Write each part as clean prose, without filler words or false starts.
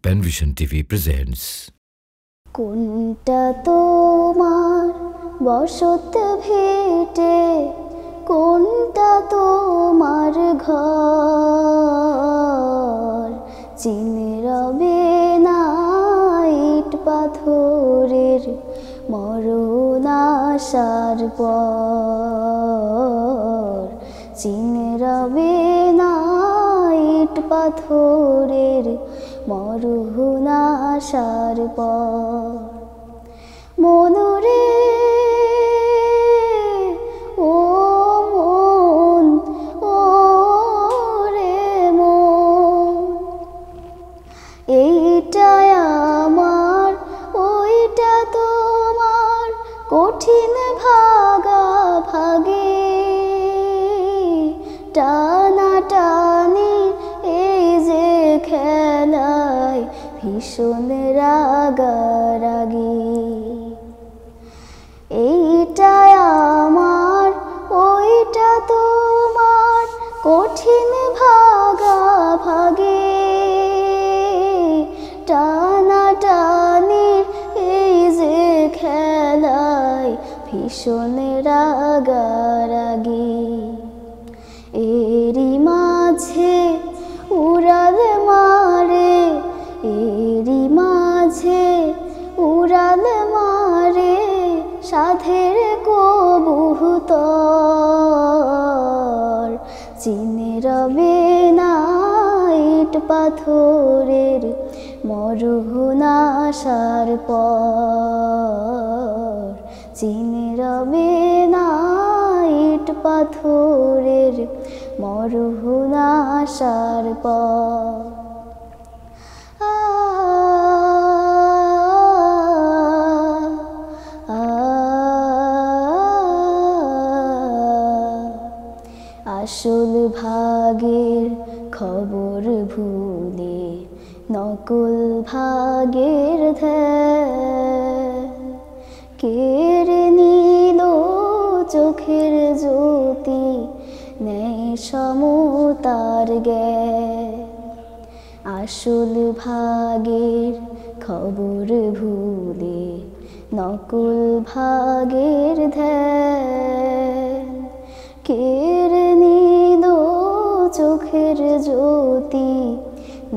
Panvision TV presents. কোনটা তোমার বসত ভিটে, কোনটা তোমার ঘর, চিনে রবে না ইট পাথরের মরণ আসার পর, চিনে রবে না ইট পাথরের মরণ আসার পর। মনরে ও মন, ও রে মন, এইটা আমার ওইটা তোমার, কঠিন ভাগা ভাগে টানাটানি এই যে খেলায় ভীষণ রাগারাগি। এইটা আমার ওইটা তোমার, কঠিন ভাগা ভাগে টানাটানি এই যে খেলায় ভীষণ রাগারাগি। এরই মাঝে উড়াল মারে, এরই মাঝে উড়াল মারে সাধের কবুতর, চিনে রবে না ইট পাথরের মরণ আসার পর, চিনে রবে না ইট পাথরের মরণ আসার পর। আসল ভাগের খবর ভুলে নকল ভাগের ধ্যান কেড়ে নিল চোখের জ্যোতি, নেই সমতার জ্ঞান। আসল ভাগের খবর ভুলে নকল ভাগের ধ্যান কেড়ে নিল চোখের জ্যোতি,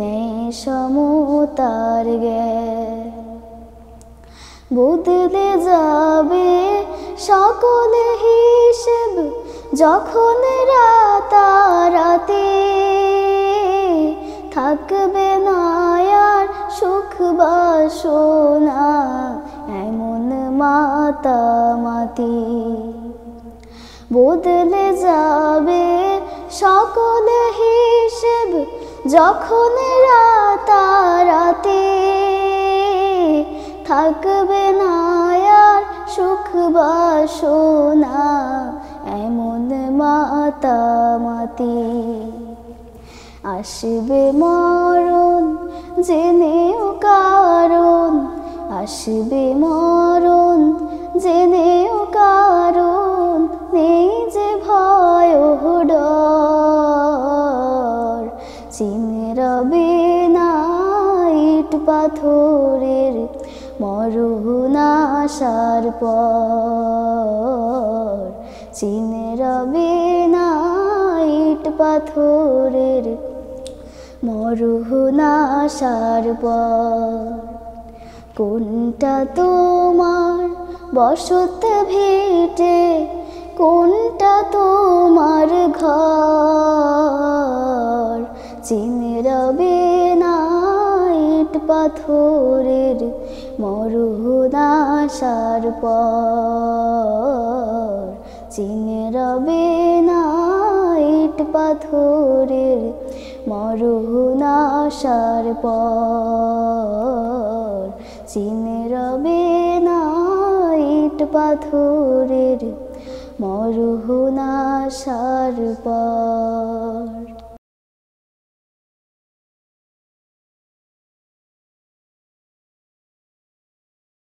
নেই সমতার জ্ঞান। বদলে যাবে সকল হিসেব যখন রাতারাতি, থাকবে না আর সুখ বাসনা এমন মাতামাতি। বদলে যাবে সকল হিসেব যখন রাতারাতি, থাকবে না আর সুখ বাসনা এমন মাতামাতি। আসবে মরণ জেনেও কারণ, আসবে মরণ জেনেও কারণ, নেই যে ভয় ডর, চিনে রবে না ইট পাথরের মরণ আসার পর, চিনে রবে না ইট পাথরের মরণ আসার পর। কোনটা তোমার বসত ভিটে, কোনটা তোমার ঘর, চিনে রবে না ইট পাথরের মরণ আসার পর, চিনে রবে না ইট পাথরের মরণ আসার পর, চিনে রবে না ইট পাথরের মরণ আসার পর।